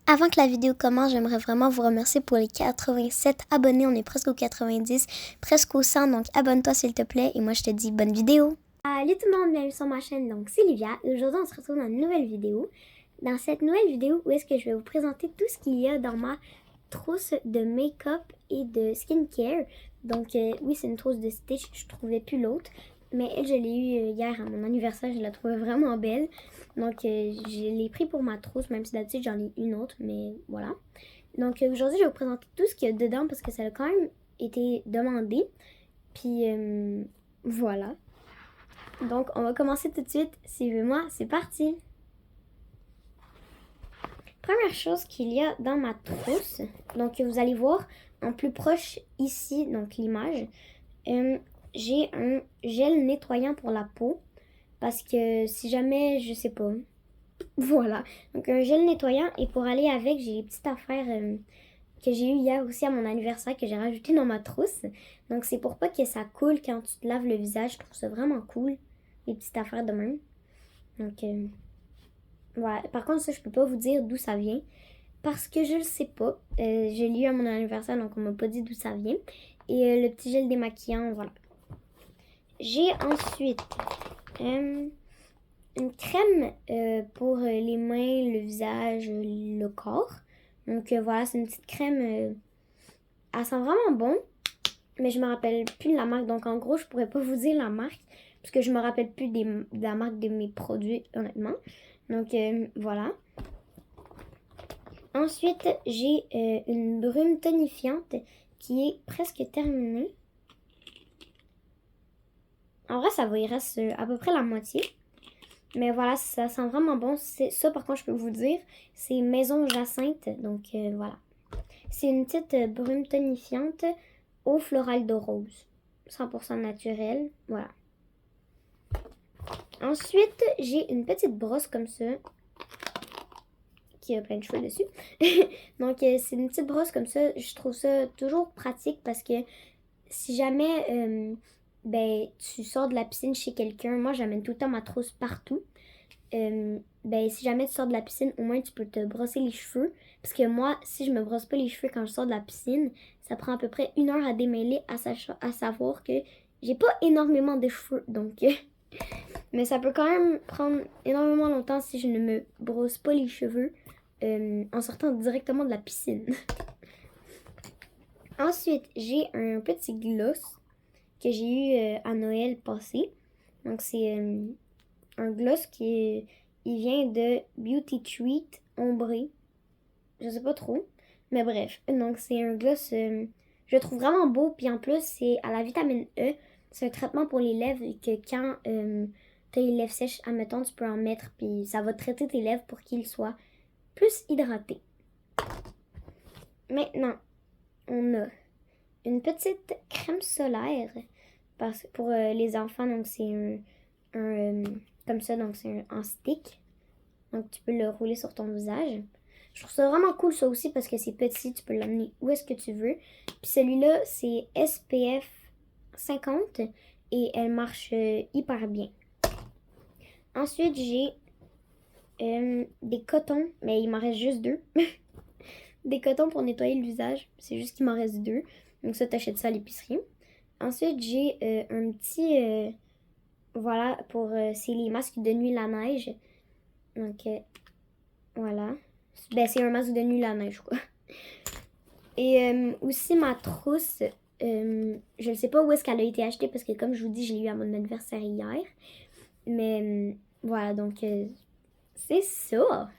Avant que la vidéo commence, j'aimerais vraiment vous remercier pour les 87 abonnés. On est presque aux 90, presque aux 100. Donc abonne-toi s'il te plaît. Et moi, je te dis bonne vidéo. Salut tout le monde, bienvenue sur ma chaîne. Donc c'est Livia. Et aujourd'hui, on se retrouve dans une nouvelle vidéo. Dans cette nouvelle vidéo, où est-ce que je vais vous présenter tout ce qu'il y a dans ma trousse de make-up et de skincare. Donc oui, c'est une trousse de Stitch. Je trouvais plus l'autre. Mais elle, je l'ai eue hier à mon anniversaire. Je la trouvais vraiment belle. Donc, je l'ai pris pour ma trousse, même si d'habitude j'en ai une autre, mais voilà. Donc, aujourd'hui, je vais vous présenter tout ce qu'il y a dedans parce que ça a quand même été demandé. Puis, voilà. Donc, on va commencer tout de suite. Suivez-moi, c'est parti! Première chose qu'il y a dans ma trousse, donc vous allez voir en plus proche ici, donc l'image, j'ai un gel nettoyant pour la peau. Parce que si jamais, je sais pas, voilà. Donc un gel nettoyant et pour aller avec, j'ai les petites affaires que j'ai eues hier aussi à mon anniversaire que j'ai rajouté dans ma trousse. Donc c'est pour pas que ça coule quand tu te laves le visage. Je trouve ça vraiment cool, les petites affaires de même. Donc voilà. Par contre ça, je peux pas vous dire d'où ça vient parce que je le sais pas. Je l'ai eu à mon anniversaire donc on m'a pas dit d'où ça vient. Et le petit gel démaquillant, voilà. J'ai ensuite une crème pour les mains, le visage, le corps. Donc voilà, c'est une petite crème. Elle sent vraiment bon, mais je me rappelle plus de la marque. Donc en gros, je pourrais pas vous dire la marque, parce que je me rappelle plus de la marque de mes produits, honnêtement. Donc voilà. Ensuite, j'ai une brume tonifiante qui est presque terminée. En vrai, ça va, il reste à peu près la moitié. Mais voilà, ça sent vraiment bon. Ça, par contre, je peux vous dire, c'est Maison Jacinthe. Donc, voilà. C'est une petite brume tonifiante eau florale de rose. 100% naturel. Voilà. Ensuite, j'ai une petite brosse comme ça. Qui a plein de cheveux dessus. Donc, c'est une petite brosse comme ça. Je trouve ça toujours pratique parce que si jamais ben, tu sors de la piscine chez quelqu'un, moi, j'amène tout le temps ma trousse partout. Ben, si jamais tu sors de la piscine, au moins tu peux te brosser les cheveux. Parce que moi, si je me brosse pas les cheveux quand je sors de la piscine, ça prend à peu près 1 heure à démêler, à savoir que j'ai pas énormément de cheveux. Donc, mais ça peut quand même prendre énormément longtemps si je ne me brosse pas les cheveux en sortant directement de la piscine. Ensuite, j'ai un petit gloss que j'ai eu à Noël passé. Donc, c'est un gloss il vient de Beauty Treat ombré. Je sais pas trop. Mais bref. Donc, c'est un gloss, je le trouve vraiment beau. Puis en plus, c'est à la vitamine E. C'est un traitement pour les lèvres et que quand t'as les lèvres sèches, admettons, tu peux en mettre. Puis ça va traiter tes lèvres pour qu'ils soient plus hydratés. Maintenant, on a une petite crème solaire pour les enfants. Donc, c'est comme ça, donc c'est en stick. Donc, tu peux le rouler sur ton visage. Je trouve ça vraiment cool, ça aussi, parce que c'est petit. Tu peux l'amener où est-ce que tu veux. Puis celui-là, c'est SPF 50 et elle marche hyper bien. Ensuite, j'ai des cotons, mais il m'en reste juste 2. Des cotons pour nettoyer le visage. C'est juste qu'il m'en reste 2. Donc ça, t'achètes ça à l'épicerie. Ensuite, j'ai un petit... voilà, c'est les masques de nuit la neige. Donc, voilà. Ben, c'est un masque de nuit la neige, quoi. Et aussi, ma trousse, je ne sais pas où est-ce qu'elle a été achetée parce que, comme je vous dis, je l'ai eu à mon anniversaire hier. Mais voilà, donc, c'est ça.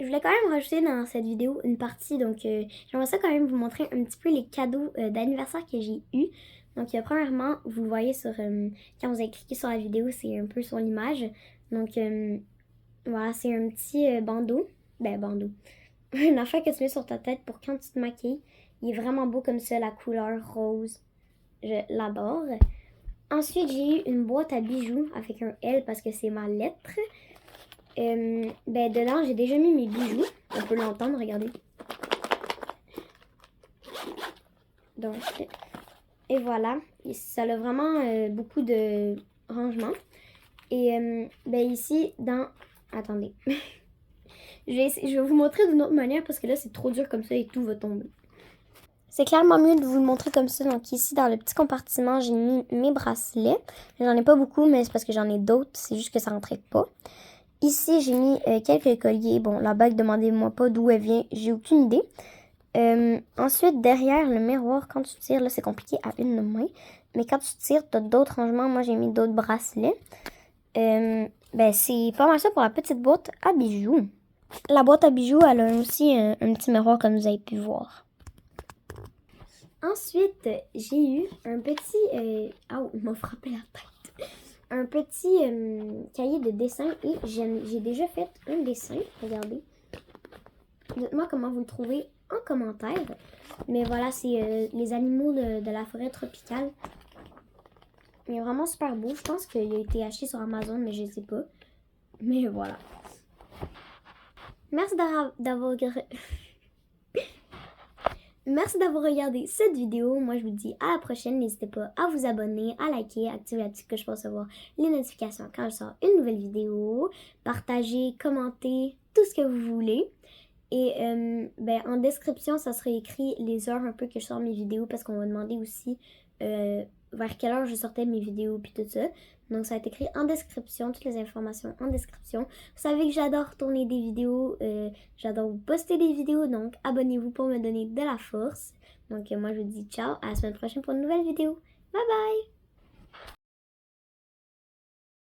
Je voulais quand même rajouter dans cette vidéo une partie, donc j'aimerais ça quand même vous montrer un petit peu les cadeaux d'anniversaire que j'ai eus. Donc premièrement, vous le voyez quand vous avez cliqué sur la vidéo, c'est un peu sur l'image. Donc voilà, c'est un petit bandeau. Ben bandeau. Une affaire que tu mets sur ta tête pour quand tu te maquilles. Il est vraiment beau comme ça, la couleur rose. Je l'adore. Ensuite, j'ai eu une boîte à bijoux avec un L parce que c'est ma lettre. Ben dedans, j'ai déjà mis mes bijoux. On peut l'entendre, regardez. Donc, et voilà. Ça a vraiment beaucoup de rangements. Et ben ici, attendez. Je vais vous montrer d'une autre manière parce que là, c'est trop dur comme ça et tout va tomber. C'est clairement mieux de vous le montrer comme ça. Donc ici, dans le petit compartiment, j'ai mis mes bracelets. J'en ai pas beaucoup, mais c'est parce que j'en ai d'autres. C'est juste que ça rentrait pas. Ici, j'ai mis quelques colliers. Bon, la bague, demandez-moi pas d'où elle vient. J'ai aucune idée. Ensuite, derrière le miroir, quand tu tires, là, c'est compliqué à une main. Mais quand tu tires, tu as d'autres rangements. Moi, j'ai mis d'autres bracelets. C'est pas mal ça pour la petite boîte à bijoux. La boîte à bijoux, elle a aussi un petit miroir, comme vous avez pu voir. Ensuite, j'ai eu un petit... il m'a frappé la tête. Un petit cahier de dessin et j'ai déjà fait un dessin. Regardez. Dites-moi comment vous le trouvez en commentaire. Mais voilà, c'est les animaux de la forêt tropicale. Il est vraiment super beau. Je pense qu'il a été acheté sur Amazon, mais je ne sais pas. Mais voilà. Merci d'avoir... Merci d'avoir regardé cette vidéo. Moi, je vous dis à la prochaine. N'hésitez pas à vous abonner, à liker, à activer la petite cloche pour recevoir les notifications quand je sors une nouvelle vidéo. Partagez, commentez, tout ce que vous voulez. Et en description, ça sera écrit les heures un peu que je sors mes vidéos parce qu'on m'a demandé aussi vers quelle heure je sortais mes vidéos puis tout ça. Donc ça va être écrit en description, toutes les informations en description. Vous savez que j'adore tourner des vidéos, j'adore vous poster des vidéos, donc abonnez-vous pour me donner de la force. Donc moi je vous dis ciao, à la semaine prochaine pour une nouvelle vidéo. Bye bye!